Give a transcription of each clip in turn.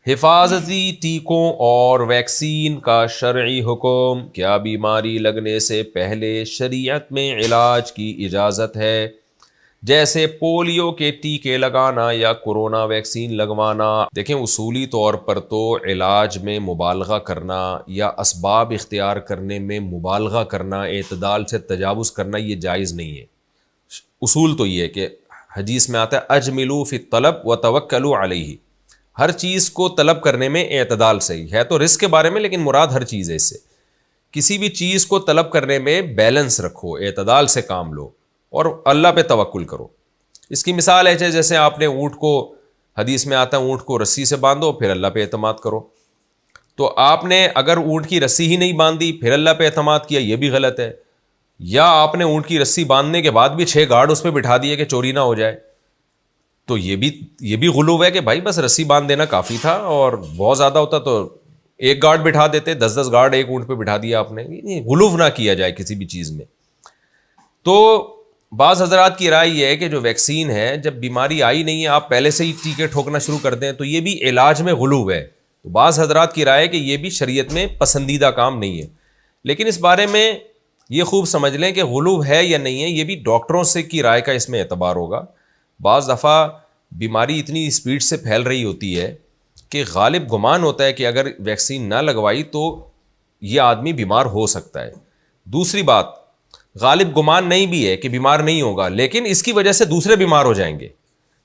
حفاظتی ٹیکوں اور ویکسین کا شرعی حکم. کیا بیماری لگنے سے پہلے شریعت میں علاج کی اجازت ہے؟ جیسے پولیو کے ٹیکے لگانا یا کورونا ویکسین لگوانا. دیکھیں اصولی طور پر تو علاج میں مبالغہ کرنا یا اسباب اختیار کرنے میں مبالغہ کرنا، اعتدال سے تجاوز کرنا، یہ جائز نہیں ہے. اصول تو یہ ہے کہ حدیث میں آتا ہے اجملوا فی الطلب وتوکلوا علیہ. ہر چیز کو طلب کرنے میں اعتدال صحیح ہے، تو رزق کے بارے میں، لیکن مراد ہر چیز ہے. اس سے کسی بھی چیز کو طلب کرنے میں بیلنس رکھو، اعتدال سے کام لو اور اللہ پہ توکل کرو. اس کی مثال ہے جیسے آپ نے اونٹ کو، حدیث میں آتا ہے اونٹ کو رسی سے باندھو پھر اللہ پہ اعتماد کرو. تو آپ نے اگر اونٹ کی رسی ہی نہیں باندھی پھر اللہ پہ اعتماد کیا، یہ بھی غلط ہے. یا آپ نے اونٹ کی رسی باندھنے کے بعد بھی 6 گارڈ اس پہ بٹھا دیے کہ چوری نہ ہو جائے، تو یہ بھی غلو ہے کہ بھائی بس رسی باندھ دینا کافی تھا، اور بہت زیادہ ہوتا تو 1 گارڈ بٹھا دیتے، 10 گارڈ ایک اونٹ پہ بٹھا دیا آپ نے. غلو نہ کیا جائے کسی بھی چیز میں. تو بعض حضرات کی رائے یہ ہے کہ جو ویکسین ہے، جب بیماری آئی نہیں ہے آپ پہلے سے ہی ٹیکے ٹھوکنا شروع کر دیں تو یہ بھی علاج میں غلو ہے. تو بعض حضرات کی رائے ہے کہ یہ بھی شریعت میں پسندیدہ کام نہیں ہے. لیکن اس بارے میں یہ خوب سمجھ لیں کہ غلو ہے یا نہیں ہے، یہ بھی ڈاکٹروں سے کی رائے کا اس میں اعتبار ہوگا. بعض دفعہ بیماری اتنی اسپیڈ سے پھیل رہی ہوتی ہے کہ غالب گمان ہوتا ہے کہ اگر ویکسین نہ لگوائی تو یہ آدمی بیمار ہو سکتا ہے. دوسری بات، غالب گمان نہیں بھی ہے کہ بیمار نہیں ہوگا، لیکن اس کی وجہ سے دوسرے بیمار ہو جائیں گے.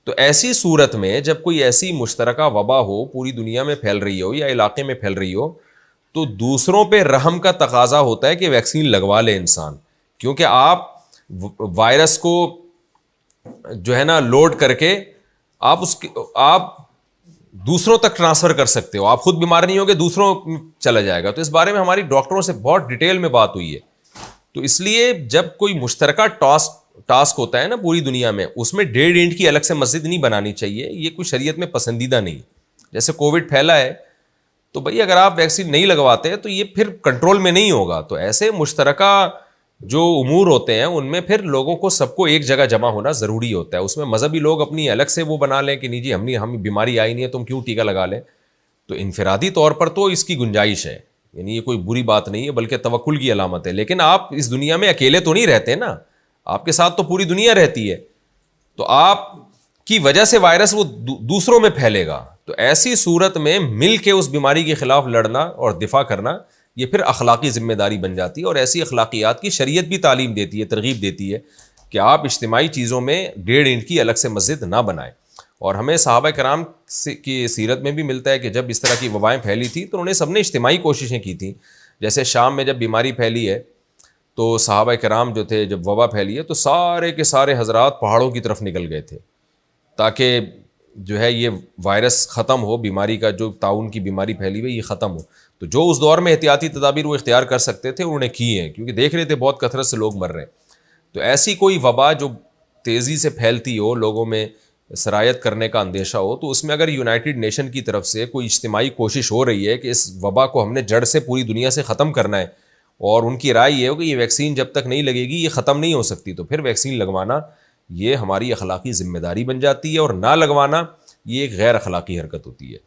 تو ایسی صورت میں جب کوئی ایسی مشترکہ وبا ہو، پوری دنیا میں پھیل رہی ہو یا علاقے میں پھیل رہی ہو، تو دوسروں پہ رحم کا تقاضا ہوتا ہے کہ ویکسین لگوا لے انسان. کیونکہ آپ وائرس کو جو ہے نا لوڈ کر کے آپ دوسروں تک ٹرانسفر کر سکتے ہو. آپ خود بیمار نہیں ہوگے، دوسروں چلا جائے گا. تو اس بارے میں ہماری ڈاکٹروں سے بہت ڈیٹیل میں بات ہوئی ہے. تو اس لیے جب کوئی مشترکہ ٹاسک ہوتا ہے نا پوری دنیا میں، اس میں 1.5 اینٹ کی الگ سے مسجد نہیں بنانی چاہیے. یہ کوئی شریعت میں پسندیدہ نہیں. جیسے کووڈ پھیلا ہے تو بھائی اگر آپ ویکسین نہیں لگواتے تو یہ پھر کنٹرول میں نہیں ہوگا. تو ایسے مشترکہ جو امور ہوتے ہیں ان میں پھر لوگوں کو سب کو ایک جگہ جمع ہونا ضروری ہوتا ہے. اس میں مذہبی لوگ اپنی الگ سے وہ بنا لیں کہ نہیں جی ہم بیماری آئی نہیں ہے تم کیوں ٹیکہ لگا لیں. تو انفرادی طور پر تو اس کی گنجائش ہے، یعنی یہ کوئی بری بات نہیں ہے بلکہ توکل کی علامت ہے. لیکن آپ اس دنیا میں اکیلے تو نہیں رہتے نا، آپ کے ساتھ تو پوری دنیا رہتی ہے. تو آپ کی وجہ سے وائرس وہ دوسروں میں پھیلے گا. تو ایسی صورت میں مل کے اس بیماری کے خلاف لڑنا اور دفاع کرنا یہ پھر اخلاقی ذمہ داری بن جاتی ہے. اور ایسی اخلاقیات کی شریعت بھی تعلیم دیتی ہے، ترغیب دیتی ہے کہ آپ اجتماعی چیزوں میں 1.5 اینٹ کی الگ سے مسجد نہ بنائیں. اور ہمیں صحابہ کرام کی سیرت میں بھی ملتا ہے کہ جب اس طرح کی وبائیں پھیلی تھی تو انہوں نے سب نے اجتماعی کوششیں کی تھیں. جیسے شام میں جب بیماری پھیلی ہے تو صحابہ کرام جو تھے، جب وبا پھیلی ہے تو سارے کے سارے حضرات پہاڑوں کی طرف نکل گئے تھے تاکہ جو ہے یہ وائرس ختم ہو، بیماری کا جو طاعون کی بیماری پھیلی ہوئی یہ ختم ہو. تو جو اس دور میں احتیاطی تدابیر وہ اختیار کر سکتے تھے انہوں نے کی ہیں، کیونکہ دیکھ رہے تھے بہت کثرت سے لوگ مر رہے ہیں. تو ایسی کوئی وبا جو تیزی سے پھیلتی ہو، لوگوں میں سرایت کرنے کا اندیشہ ہو، تو اس میں اگر یونائٹڈ نیشن کی طرف سے کوئی اجتماعی کوشش ہو رہی ہے کہ اس وبا کو ہم نے جڑ سے پوری دنیا سے ختم کرنا ہے، اور ان کی رائے یہ ہو کہ یہ ویکسین جب تک نہیں لگے گی یہ ختم نہیں ہو سکتی، تو پھر ویکسین لگوانا یہ ہماری اخلاقی ذمہ داری بن جاتی ہے، اور نہ لگوانا یہ ایک غیر اخلاقی حرکت ہوتی ہے.